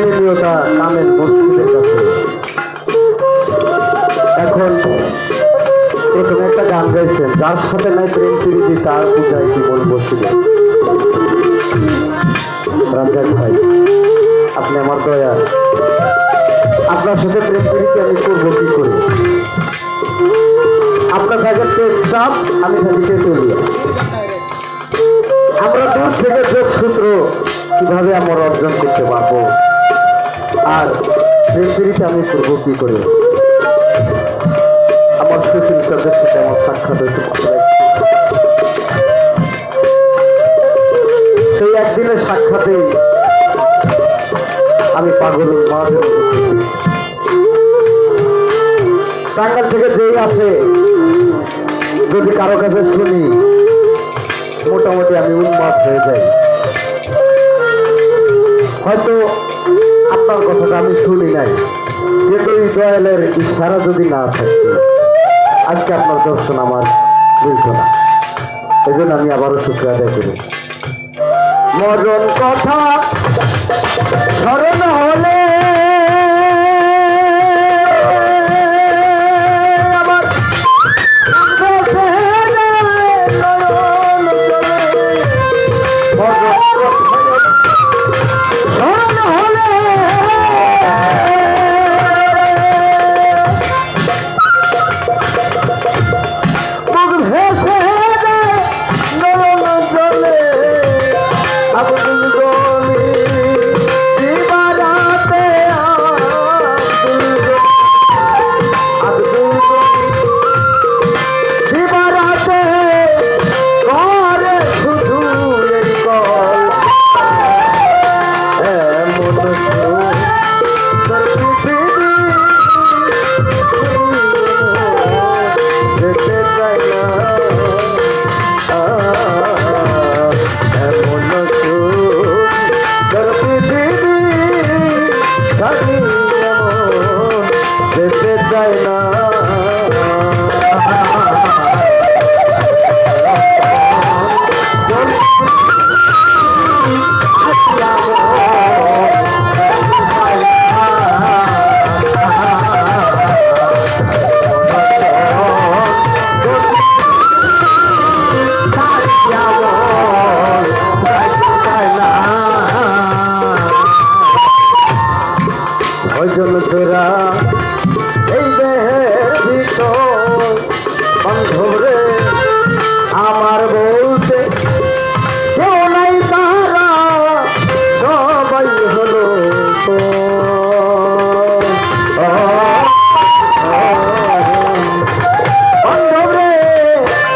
প্রেমীয়তা কামের মসজিদের কাছে। এখন প্রথমে একটা গান গাইছেন, যার সাথে নাই প্রেম প্রীতি তার পূজায় কি মন বসিবে। রামজাক ভাই, আপনি আমার দয়া, আপনার সাথে প্রেম প্রীতি আমি করবো কি করে? আপনার থাকেন টেকচাপ, আমি থাকি তেতুলিয়া। আমরা দূর থেকে যোগসূত্র কিভাবে আমরা অর্জন করতে পারবো, আর প্রেম প্রীতি আমি করবো কি করে? আমার সুশীল চাঁদের সাথে আমার সাক্ষাৎ হয়েছে। সেই একদিনের সাক্ষাতে আমি পাগল মাঝে টাঙ্গাল থেকে যেই আসে, যদি কারো কাছে শুনি মোটামুটি আমি উন্মাদ হয়ে যাই। হয়তো আপনার কথাটা আমি শুনি নাই, কিন্তু এই দয়ালের ইশারা যদি না থাকতো আজকে আপনার দর্শন আমার মিলত না। এই জন্য আমি আবারও শুক্রিয়া আদায় করি। মরণ কথা স্মরণ হলে এই দেহের ভিতর বন্ধুরে আমার বলতে কেউ নাই, তারা সবাই হলো বন্ধুরে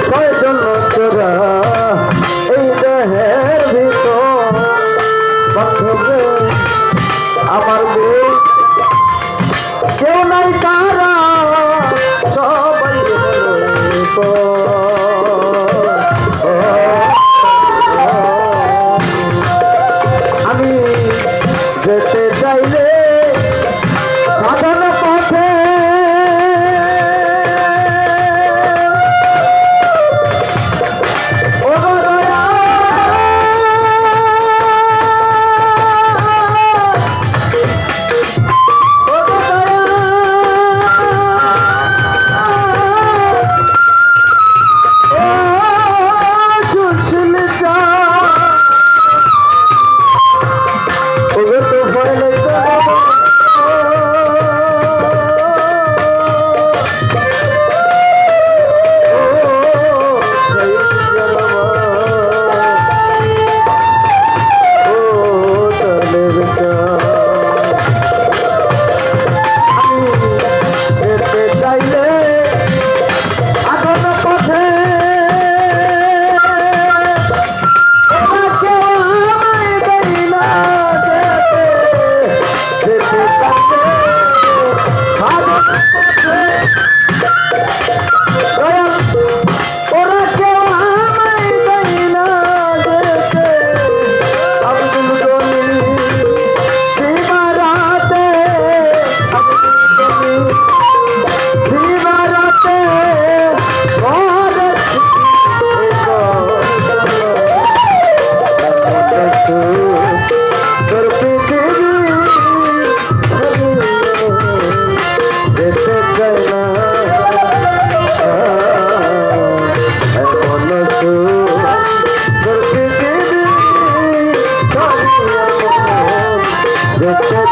কয়জন তোরা এই দেহের ভিতর বন্ধুরে আমার কেউ নাই, তারা সবাই আমি যেতে চাইলে সাধন পথে তোর পৃথিবী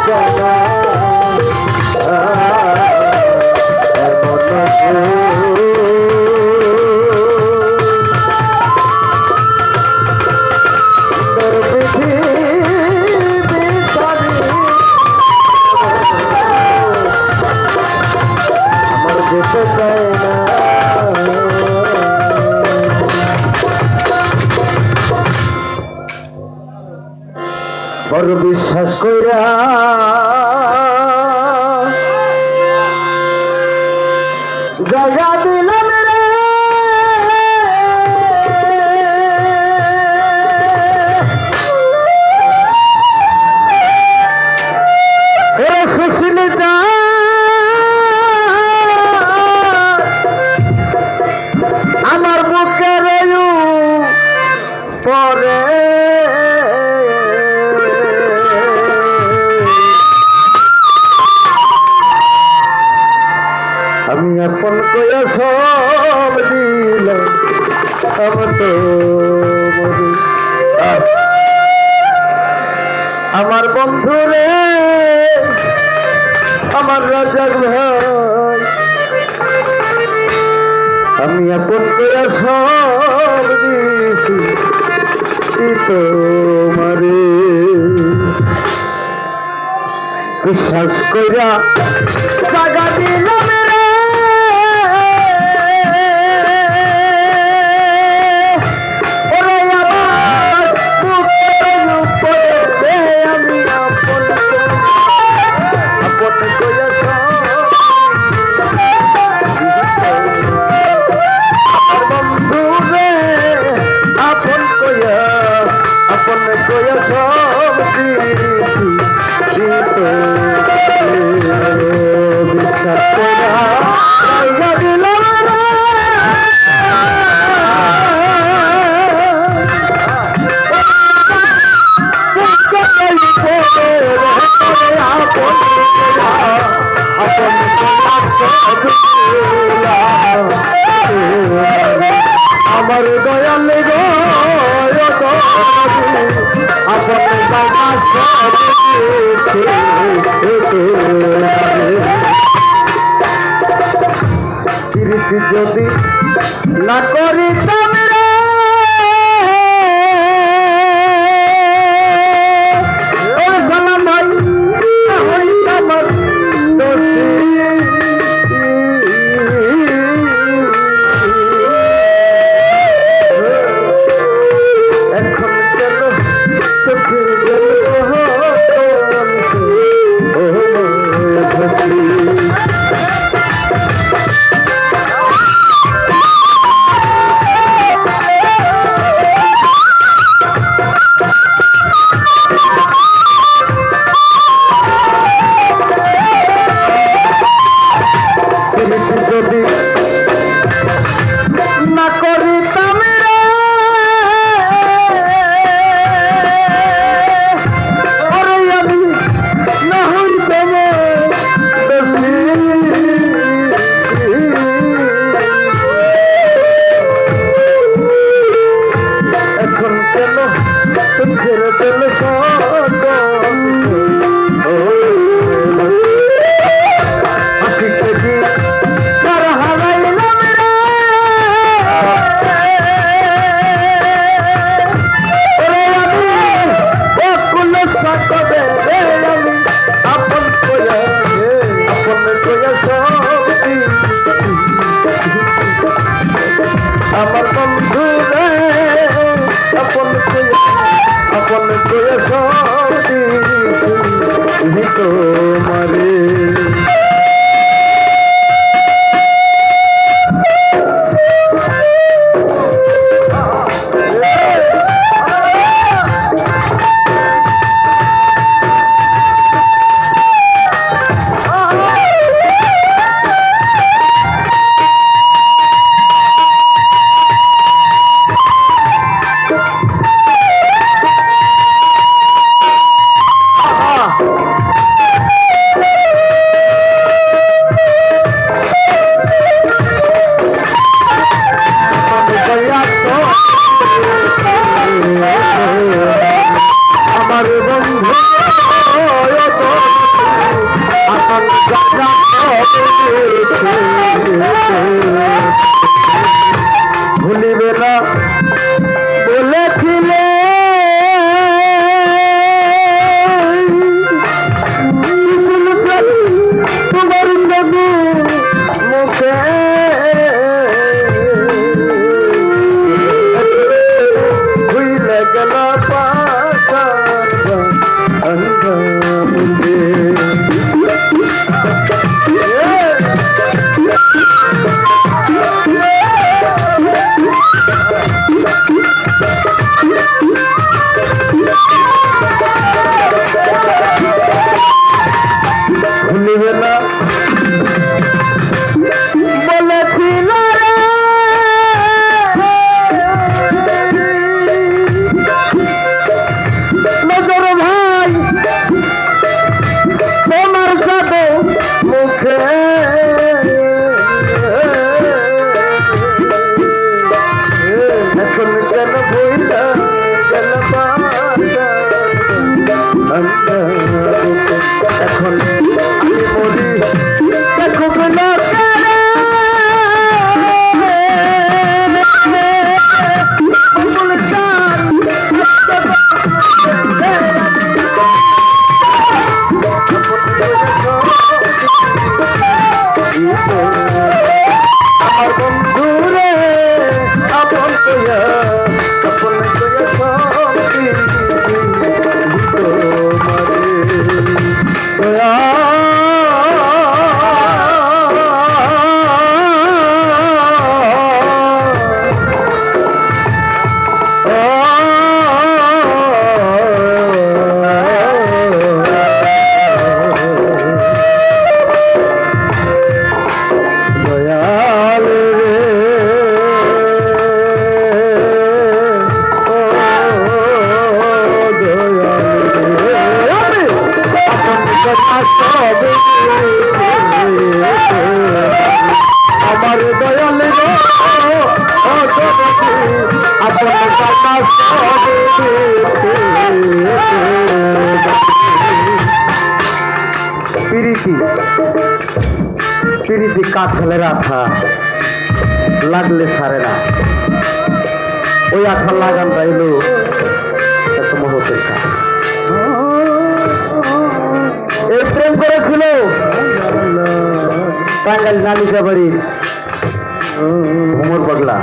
চায় না বড় বিশ্বাস কইরা জায়গা দিলাম রে সুশীলতা আমার বুকের পরে আমি আপন কইয়া সব দিলাম আমার তো আমার বন্ধু রে আমার রাজাক ভাই আমি আপন কইয়া সব দিছি তোমারে বিশ্বাস কইরা জাগা দিলাম আমার দয়াল গো যদি না করি সবে আমার দয়াল আপনার কাকা সবে পিরিতি পিরিতি কাঠালের আঠা লাগলে সারে না, ওই আঠা লাগান রাইল এত মহতের কাজ। এই প্রেম করেছিল টাঙ্গাইল নালিকা বাড়ির ভ্রমর পাগলা,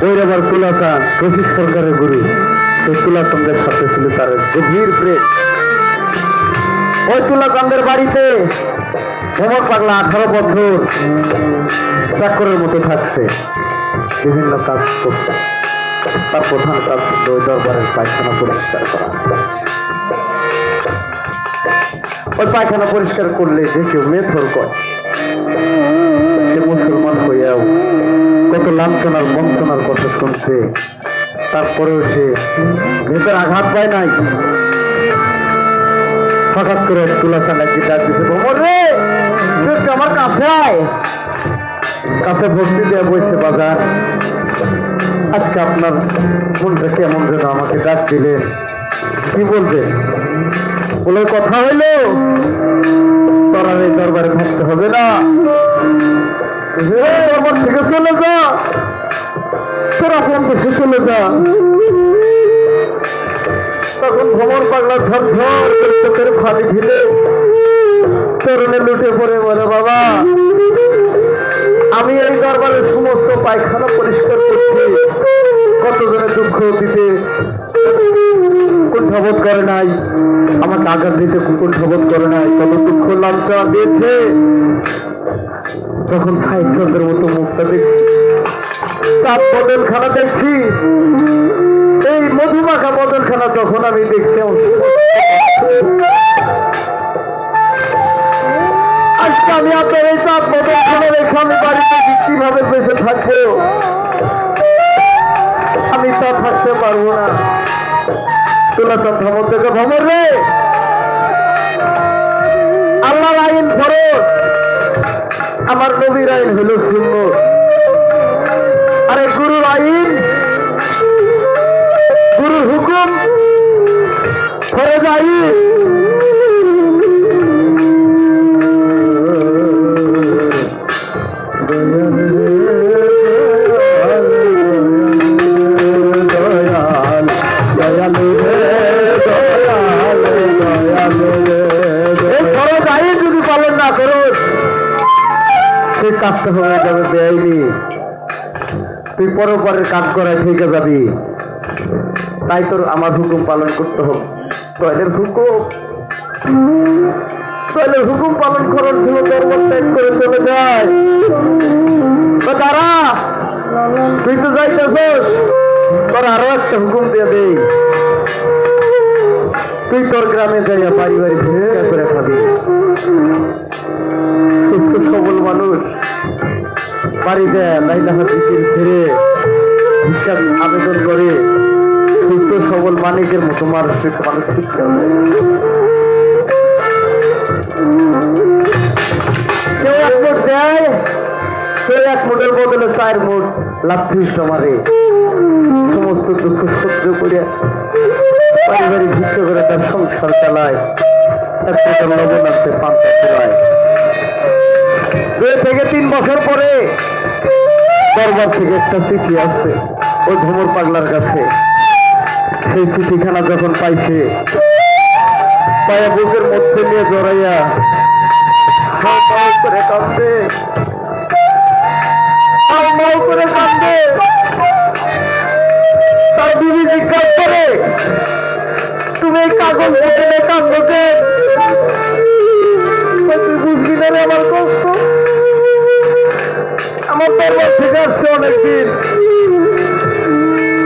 ওই আবার তুলাচাঁদ রশিদ সরকারের গুরু, সেই তুলাচাঁদের সাথে ছিল তার গভীর প্রেম। ওই তুলাচাঁদের বাড়িতে ভ্রমর পাগলা 18 বছর চাকরের মতো থাকছে, বিভিন্ন কাজ করছে। তার প্রধান কাজ ছিল ওই দরবারের পায়খানা পরিষ্কার করা। ওই পায়খানা পরিষ্কার করলে যে কেউ মেথর কয়, সে মুসলমান হইয়াও কত লাঞ্ছনার বঞ্চনার কথা শুনছে, তারপরেও সে ভেতর আঘাত পায় নাই। হঠাৎ করে তুলাচাঁদ একদিন ডাক দিছে, ভ্রমর রে আমার কাছে আয়। কাছে ভর্তি দেওয়া বইছে বাজার, আজকে আপনার মনটা কেমন যেন আমাকে ডাক দিলেন, কি বলবেন? বলে কথা হইল তোর আর এই দরবারে থাকতে হবে না, দরবার থেকে চলে যা, তোর আপন দেশে চলে যা। তখন ভ্রমর পাগলা ঝর ঝর চোখের ফাঁদি ঢিলে চরণে লুটে পড়ে বলে, বাবা আমি এই দরবারের সমস্ত পায়খানা পরিষ্কার করছি, কতজনে দুঃখ দিতে কুণ্ঠাবোধ করে নাই, আমাকে আঘাত দিতে কুণ্ঠাবোধ করে নাই, কত দুঃখ লাঞ্ছনা দিয়েছে। তখন সাহিত্যের মতো মুখটা দেখছি, তার বদলখানা দেখছি, এই মধুমাখা বদলখানা যখন আমি দেখছি আজকে আমি আপনার এই চাপ বদলখানা রেখে আমি বাড়িতে কিভাবে বেঁচে থাকবো? আমি তা থাকতে পারবো না। তুলাচাঁদ ভ্রমর থেকে, ভ্রমর রে আল্লাহর আইন ফরজ, আমার নবীর আইন হলো সুন্নত, আরে গুরুর আইন গুরুর হুকুম ফরজ আইন। কাজটা হয়ে যাবে বেআইনি, তুই পরের কাজ করায় থেকে যাবি, তাই তোর আমার হুকুম পালন করতে হবে। তৈলের হুকুম পালন করার জন্য দরবার ত্যাগ করে চলে যায়। দাঁড়া, তুই তো যাইতেছস, তোর আরো একটা হুকুম দিয়ে দেই, তুই তোর গ্রামে যাইয়া বাড়ি বাড়ি ভিক্ষা করে খাবি। সুস্থ সবল মানুষ বাড়িতে লাইলাহা জিকির ছেড়ে ভিক্ষার আবেদন করে, সুস্থ সবল মানিকের মতো মানুষ ভিক্ষা কেউ 1 মুঠ দেয়, কেউ 1 মুঠের বদলে 4 মুঠ লাফিস মারে। সমস্ত দুঃখ সহ্য করে পারিবারিক ভিক্ষা করে তার সংসার চালায়, একটা লবণ আসছে পান্তা ফুরায়। 2 থেকে 3 বছর পরে দরবার থেকে একটা চিঠি আসছে ওই ভ্রমর পাগলার কাছে। সেই চিঠিখানা যখন পাইছে, পায়া বুকের মধ্যে নিয়ে জড়াইয়া করে কাঁদবে, করে কাঁদবে। তার বিবি জিজ্ঞাসা করে, তুমি এই কাগজ বুঝে কাঁদবে, তুই বুঝবি না আমার কষ্ট, আমার দরবার থেকে আসছে অনেকদিন,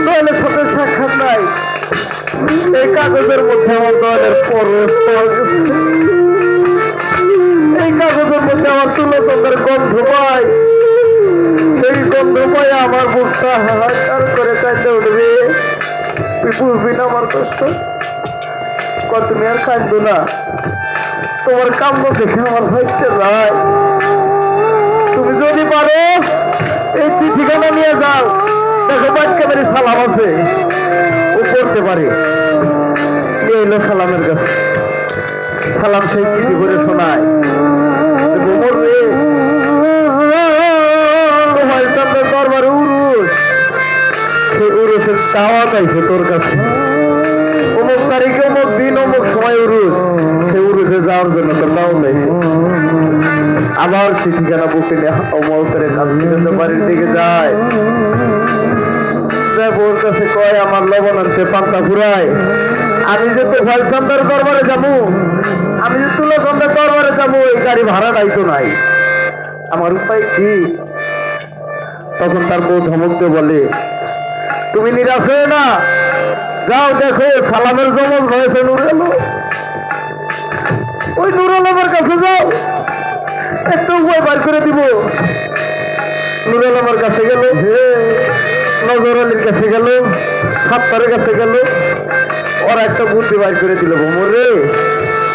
দয়ালের সাথে সাক্ষাৎ নাই, এই কাগজের মধ্যে আমার দয়ালের পরশ পাওয়া গেছে, এই কাগজের মধ্যে আমার তুলাচাঁদের গন্ধ পাই, সেই গন্ধ পাই আমার বুকটা হাহাকার করে কাঁদতে উঠবে। তুই বুঝবি না আমার কষ্ট, তুমি আর কাঁদবো না, তোমার কাম্য দেখে আমার ভাইতে যায়। তুমি যদি পারো এই চিঠিখানা নিয়ে যাও, দেখো বাচ্চা বাড়ি সালাম আছে, ও পড়তে পারে। এই এলো সালামের কাছে, সালাম সেই চিঠি করে শোনায়, ভ্রমর রে তোমার সামনে দরবারে উরুস, সেই উরুসের দাওয়াত আইছে তোর কাছে। অমুক তারিখে অমুক দিন অমুক সময় উরুস, সে উরুসে যাওয়ার জন্য তোর দাওয়াত আইছে। আবার চিঠিখানা বুকে নিয়ে অমল করে বাড়ির দিকে যায়। ওর কাছে কয় আমার লবণ আনতে পান্তা ফুরায়, আমি যে তো ভাইসান্দার দরবারে যাবো, আমি যে তুলা সন্ধ্যার দরবারে যাবো, এই গাড়ি ভাড়া নাই তো নাই, আমার উপায় কি? তখন তার বউ ধমকতে বলে, তুমি নিরাশ হয়ে না, যাও দেখো সালামের জমজ হয়েছে নুর আলো, ওই নুর আলমের কাছে যাও, একটা উপায় বার করে দিব। নুর আলমের কাছে গেল, নজর আলীর কাছে গেল, সাত্তারের কাছে গেল, ওরা একটা বুদ্ধি বার করে দিল, ভ্রমর রে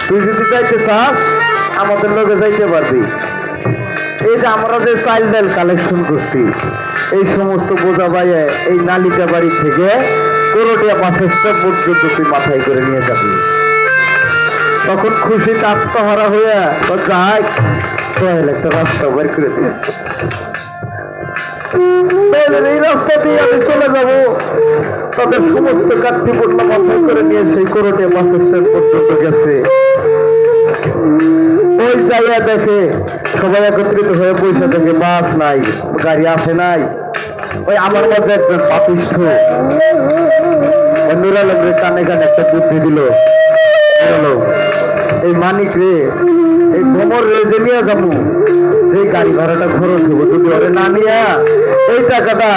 তুই যদি যাইতে চাস আমাদের লোকে যাইতে পারবি। এই যে আমরা যে চাইল্ড ডাইল কালেকশন করছি, এই সমস্ত বোঝা বাইয়ে এই নালিকা বাড়ি থেকে করোটিয়া বাসস্টা পর্যন্ত তুই মাথায় করে নিয়ে যাবি। তখন খুশিতে আত্মহারা হয়ে যাই সোহেল একটা রাস্তা বের করে দিয়েছে, এই রাস্তা দিয়ে আমি চলে যাবো। তাদের সমস্ত কাঠি পটলা মাথায় করে নিয়ে সেই করোটিয়া বাস স্ট্যান্ড পর্যন্ত গেছে। ওই জায়গা দেখে সবাই একত্রিত হয়ে পয়সা থেকে বাস নাই, গাড়ি আসে নাই। ওই আমার মধ্যে একজন পাপিষ্ঠ নুর আলমের কানে কানে একটা বুদ্ধি দিল, এই মানিক রে এই ভ্রমর রে যে নিয়ে যাবো, এই গাড়ি ভাড়াটা খরচ হবো, যদি ওরে না নিয়ে এই টাকাটা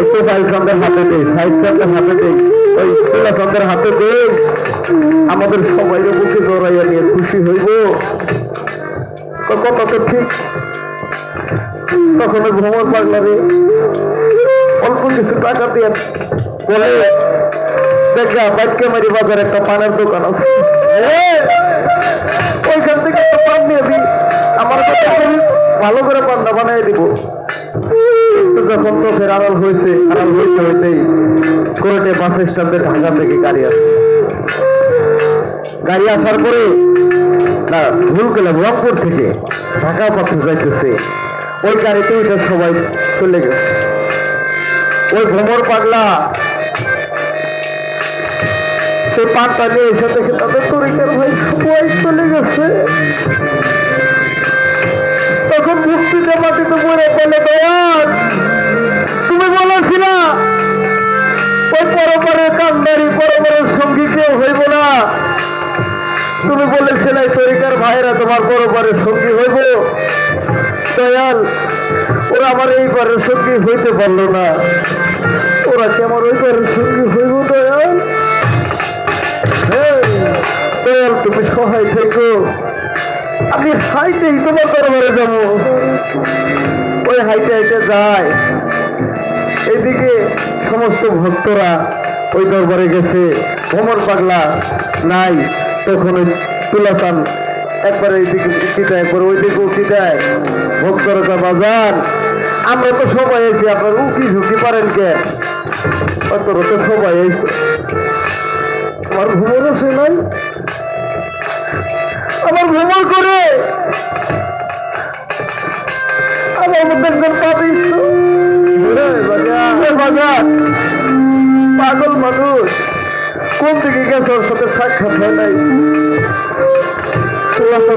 একটু বাইচন্দ্রের হাতে দেয়, সাহিত্যের হাতে দেয়, ওই তুলাচন্দ্রের হাতে দেয়, আমাদের সবাই বুকে জড়াইয়া নিয়ে খুশি হইব। কথা তো ঠিক। তখন ওই ভ্রমর পাগলা রে অল্প কিছু টাকা দিয়ে বলে, দেখা বাইকে মারি বাজার একটা পানের দোকান আছে, ওইখান থেকে একটা পান নিয়ে দিই, আমার ভালো করে পান্না বানিয়ে দিব। যখন চোখের আড়াল হয়েছে, আড়াল হইতে হইতেই কোর্টে বাস স্ট্যান্ডে ঢাকা থেকে গাড়ি আসে। গাড়ি আসার পরে না ভুল করলাম, রংপুর থেকে ঢাকা পথে যাইতেছে, ওই গাড়িতে ওইটা সবাই চলে গেছে। ওই ভ্রমর পাগলা সেই পানটা নিয়ে এসে দেখে তাদের তরিকার ভাই সবাই চলে গেছে। তখন মুক্তিতে মাটিতে পড়ে বলে, দয়াল তুমি বলেছিল ওই পরপরের কান্দারি পরপরের সঙ্গী কেউ হইব না, তুমি বলেছিলে তরিকার ভাইরা তোমার পরপরের সঙ্গী হইব। দয়াল ওরা আমার এই পরের সঙ্গী হইতে পারলো না, ওরা কি আমার ওই পরের সঙ্গী হইব? দয়াল দয়াল তুমি সহায় থেকো, আমি হাইটেই তোমার দরবারে যাব। ওই হাইটে হাইটে যায়, এইদিকে সমস্ত ভক্তরা ওই দরবারে গেছে, ভ্রমর পাগলা নাই। তখন ওই তুলাচান একবার এইদিকে উঠি দেয়, একবার ওইদিকে উঠি দেয়। ভক্তরা বাজান আমরা তো সবাই এসেছি, আপনার উকি ঝুঁকি পারেন কে? তোরা তো সবাই এসে, আমার ভ্রমর আছে নাই, আমার ভ্রমণ করে আমার মধ্যে একজন পাপিষ্ঠ পাগল মানুষ কোন দিকে গেছে, ওর সাথে সাক্ষাৎ হয় নাই।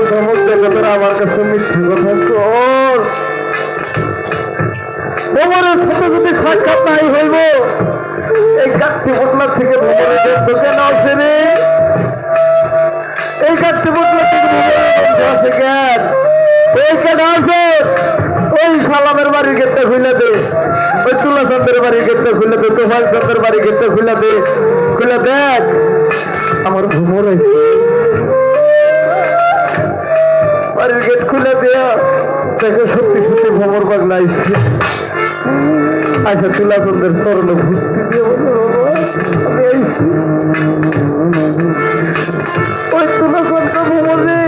ধমক দেখে তোরা আমার কাছে মিথ্যে কথা কর, ভ্রমণের সাথে যদি সাক্ষাৎ নাই হইব, এই কাঠটি বটলা থেকে ভ্রমণের কেন আসে রে? এই কাঠটি বটলা থেকে আসে কেন? ওই কেন আসে? ওই সালামের বাড়ির গেটটা খুলে দে, ওই তুলাচন্দ্রের বাড়ির গেটটা খুলে দে, তোফাল চন্দ্রের বাড়ির গেটটা খুলে দে, খুলে দেখ আমার ভ্রমণ বাড়ির গেট খুলে দেয়া দেখে সত্যি সত্যি ভ্রমর পাগলা আইসে। আচ্ছা তুলাচন্দ্রের চরণে ভর্তি দিয়ে আমি আইসি। ওই তুলাচন্দ্র ভ্রমণে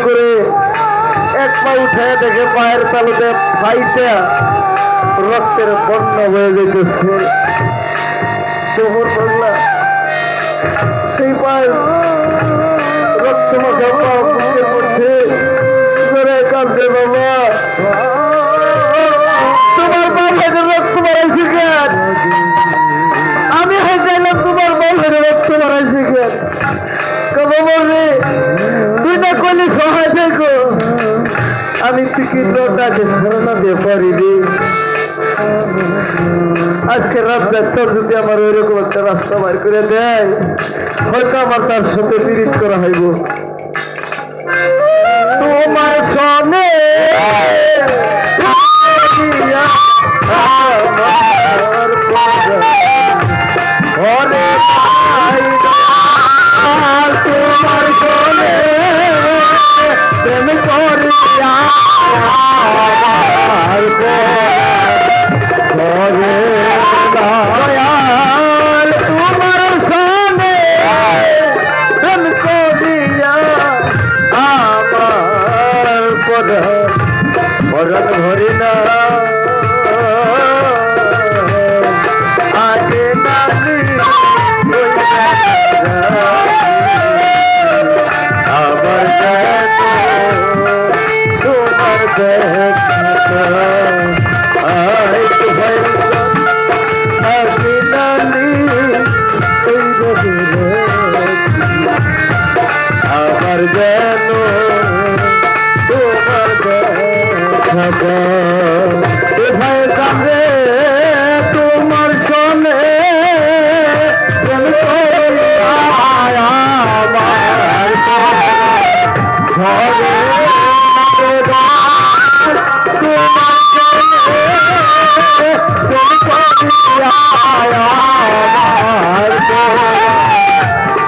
করে এক পা উঠে দেখে পায়ের তালুতে ফাইটা রক্তের বন্যা বয়ে যেতেছে। তোমর পাগলা সেই পায়ের রক্ত মাখা পা বুকে পড়ছে, করে কাঁদছে বাবা। তোমার বাবার রক্ত বাড়াইছি কেন? আমি হাসাইলাম তোমার বাবার রক্ত বাড়াইছি কেন? বাবা রে তুই না করলে সহায় দেখো, আমি টিকিটটাকে ধারণা দিয়ে পারিনি। আজকে রাস্তা তোর যদি আমার ওইরকম একটা রাস্তা বাইর করে দেয়, হয়তো আমার তার সাথে বিরিত করা হইব। তোমার সনে তোমার সনে প্রেম করিয়া মরণ ভরি না আগে নালি আবার তোমার আগে নালি আবার যেন তোমার সনে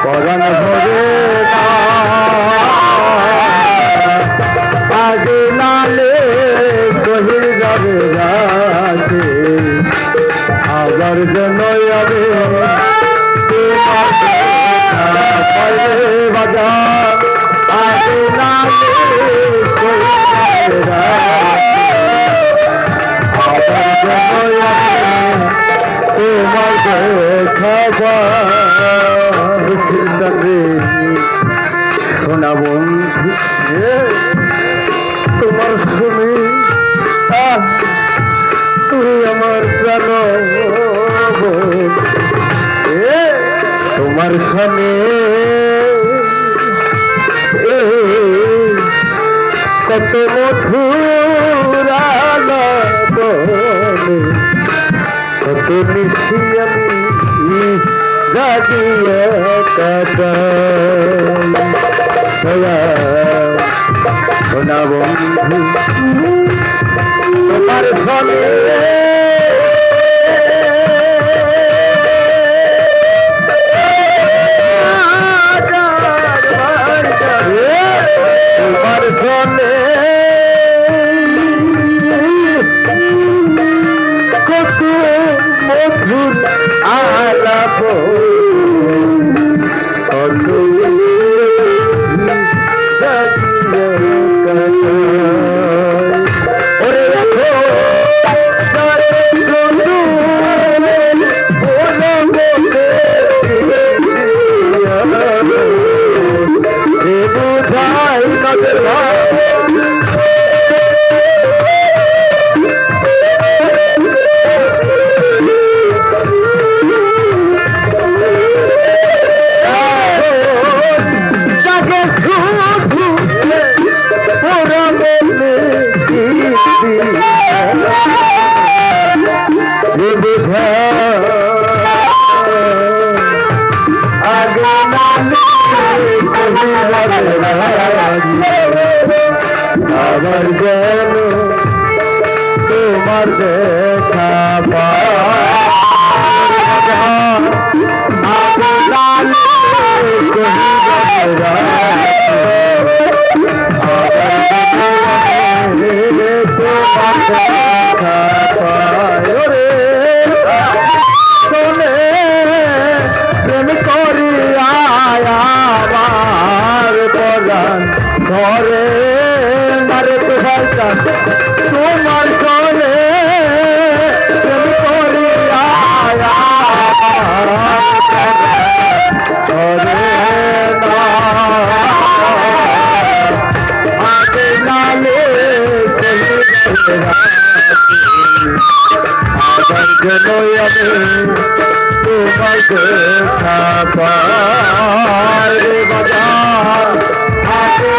পরাণ ভরে আগে নালে শহীদ যাবে রাতে আবার যেন আমি বাজার আগে নালে শহীদ আবার যেন তোমার দেখা শোনা বন্ধু তোমার শুনে তুই আমার প্রাণ তোমার শুনে কত মধুরা কত নিশি আমি গাজিয়ে কাটা শোনা বন্ধু তোমার সনে তোমার সনে কত মধুর আলাপ কত আবার যেন তোমার দেখা প্রেম করি আয়ার ঘরে জন্যই আমি তোমার দেখা পাই রে বাজার আগে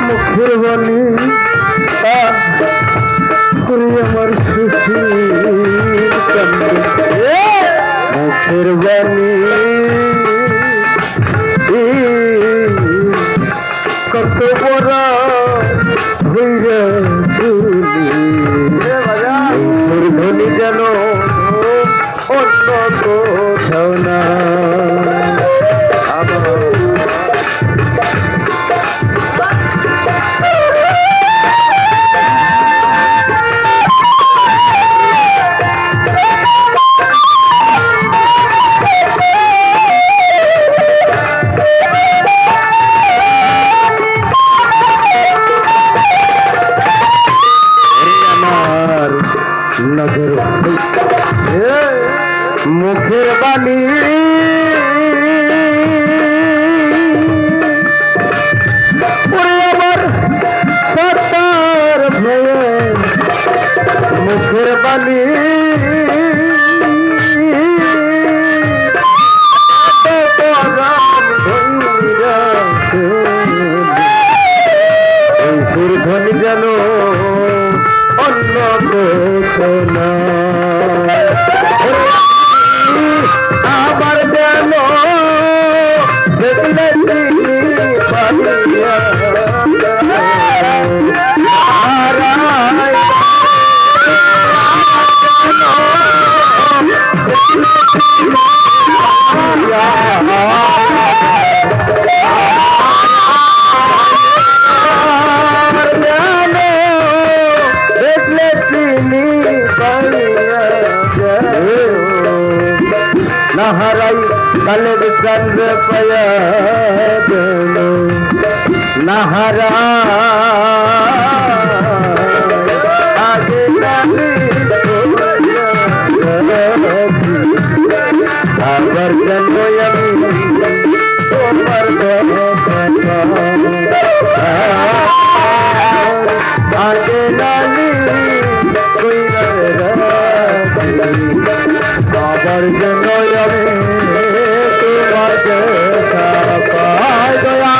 মুখের বাণী আমার খুশি মুখের বাণী কত বড় হইয়া ধ্বনি যেন অন্য কোথাও না নজর মুখের বাণী আমার সত্তার ভয়ে মুখের বাণী ধ্বনি যেন অন্য কোথাও আবার যেন দেখলে নাহারাই কালের চন্দ্র পায়া গেল নাহারা আগে আবার জন্ম আমি তোমার আগে নালি বাবার জন্য আমি তোমার দেখা পাই দয়া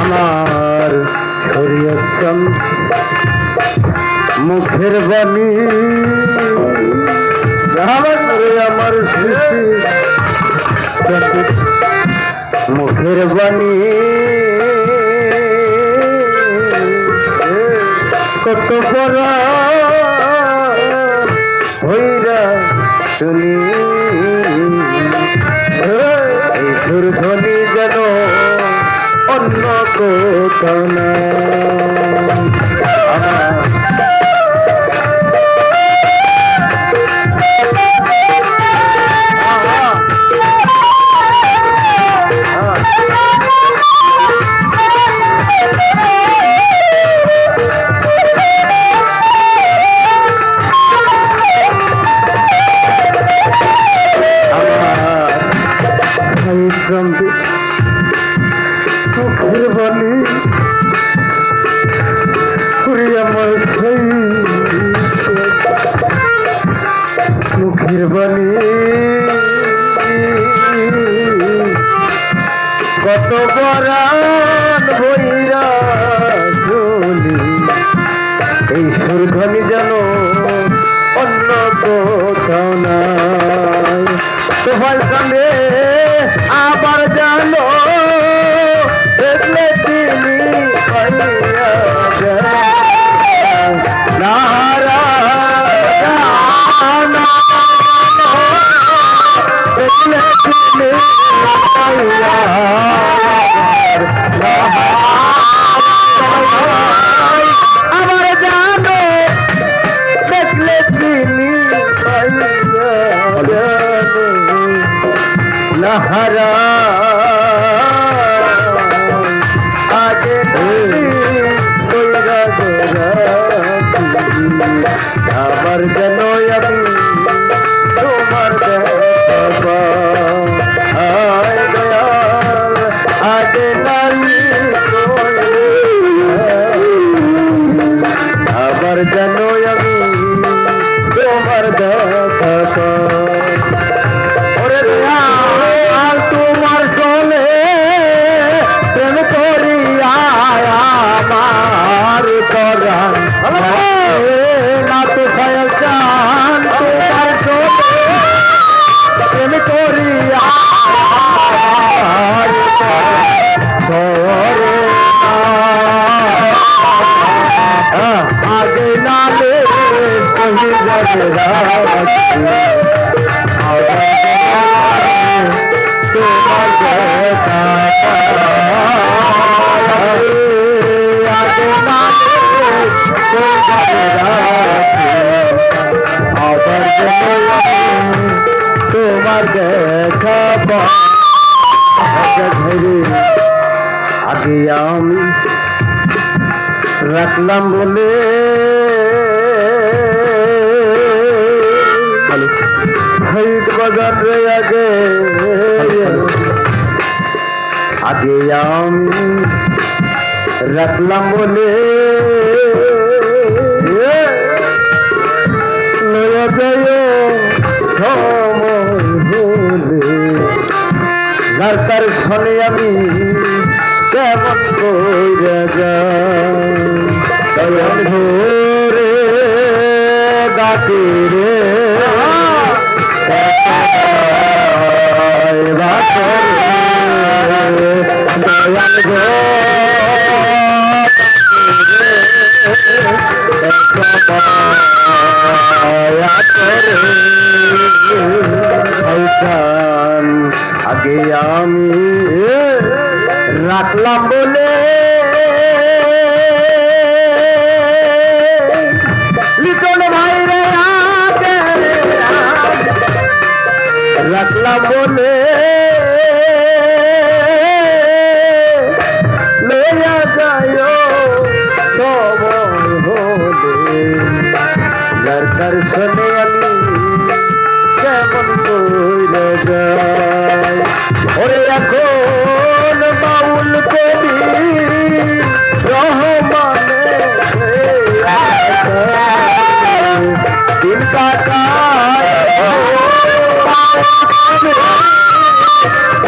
আমার শরীয়তম মুখের বাণী আমার স্মৃতি মুখের বাণী কত বড় হইরা শুনি এই সুরধ্বনি যেন অন্য কোথাও না মুখের বাণী সাহারা আগে আমার যেন আমি তোমার আগে নালি আবার যেন আমি তোমার দেখা ওরে তোমার চলে প্রেম করিয়া আমার করান না তো খায় চান তোমার চলে প্রেম করিয়া আগে নালে সহি যাবে তোমার দেখা আগে নালে আবার তোমার দেখা ধরে আগে আমি রাখলাম বলে খরিদ বাজার রে আগে আগে আমি রাখলাম বলে লয়া যায় সময় হলে রাস্তার শোনে আমি কেমন করে যাই ভোরে ডাকে রে দয়াল গো আগে আমি রাখলাম বলে লিটন ভাই রে রাখলাম বলে লইয়া যায় সময় হলে দরকার শোনে আমি কেমন করে যাই ওরে এখন বাউল কবি রহমানে দিন কাটায়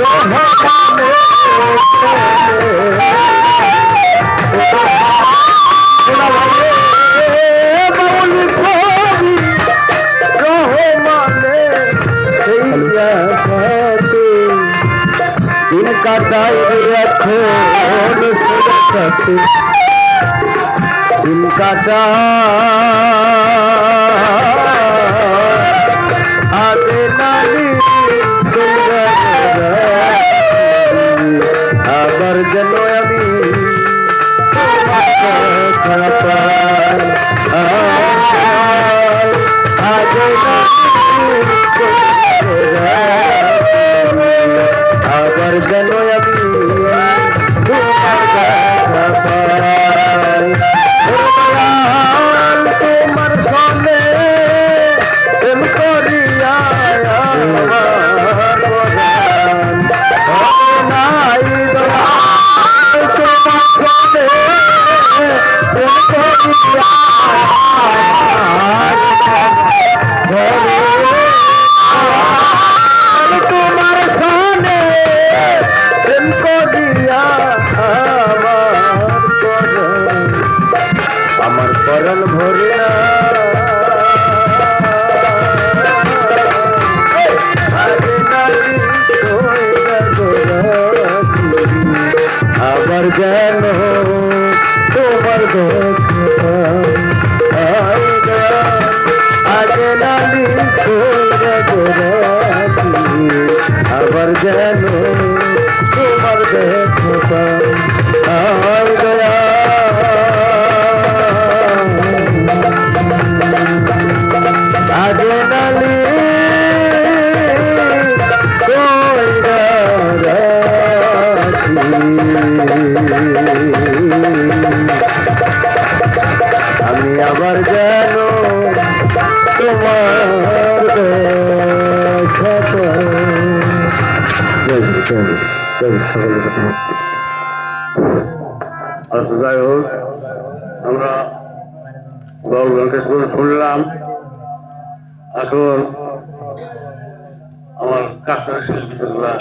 রহমানে দিন কাটাই এখন দিন কাটা আগে নালি আবার যেন আমি আগে আবার যেন আমি তোমার তোমার সঙ্গে প্রেম করিয়া নাই তোমার সঙ্গে প্রেম করিয়া তোমার সনে প্রেম করিয়া আমার পরণ ভরে না আবার যেন তোমার আগে নালি আবার যেন তোমার দেখা আগে নালি সকলের কথা বলছি। আচ্ছা যাই হোক, আমরা গল্পকে শুনলাম। এখন আমার কাছের শিল্পীরা